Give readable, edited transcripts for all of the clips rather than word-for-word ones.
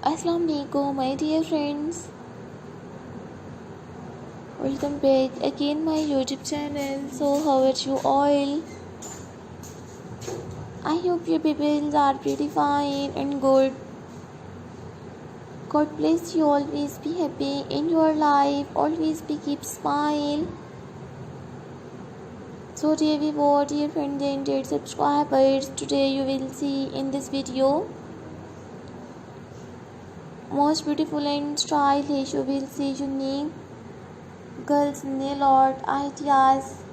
Assalamu alaikum my dear friends. Welcome back again my YouTube channel. So how are you all? I hope your people are pretty fine and good. God bless you, always be happy in your life, always be keep smile. So dear viewers, dear friends and dear subscribers, today you will see in this video most beautiful and stylish, you will see unique girls nail art ideas.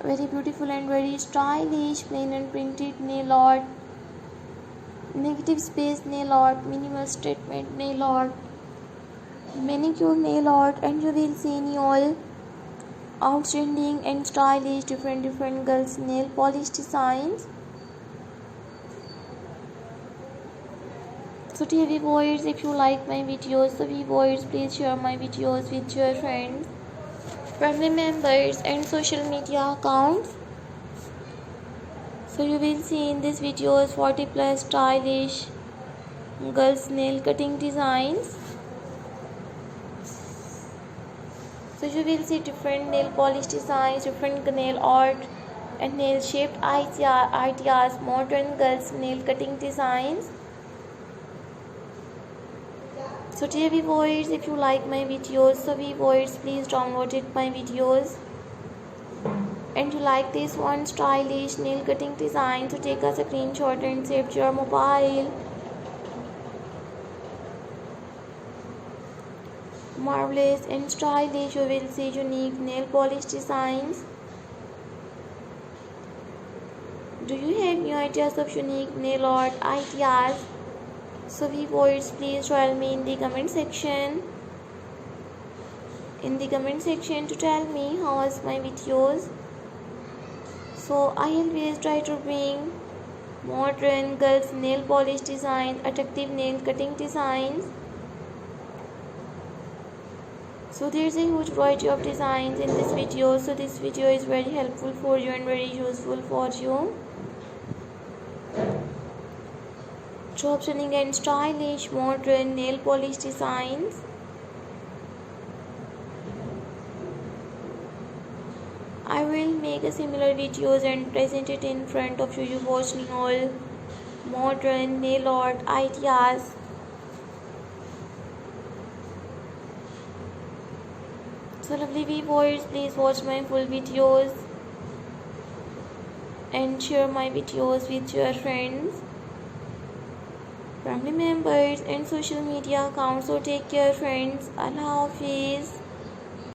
Very beautiful and very stylish plain and printed nail art, negative space nail art, minimal statement nail art, manicure nail art, and you will see in all outstanding and stylish different girls nail polish designs. So dear viewers, if you like my videos, so viewers, please share my videos with your friends, family members and social media accounts. So you will see in this videos 40 plus stylish girls nail cutting designs. So you will see different nail polish designs, different nail art and nail shaped ideas, modern girls nail cutting designs. So dear viewers, if you like my videos, so viewers, please download my videos. And you like this one stylish nail cutting design, so take a screenshot and save to your mobile. Marvelous and stylish, you will see unique nail polish designs. Do you have new ideas of unique nail art ideas? So viewers, please tell me in the comment section. To tell me how was my videos. So I always try to bring modern girls nail polish designs, attractive nail cutting designs. So there's a huge variety of designs in this video. So this video is very helpful for you and very useful for you. Optioning and stylish modern nail polish designs. I will make a similar videos and present it in front of you. You watching all modern nail art ideas. So lovely viewers, please watch my full videos and share my videos with your friends, family members and social media accounts. So take care friends. Allah Hafiz.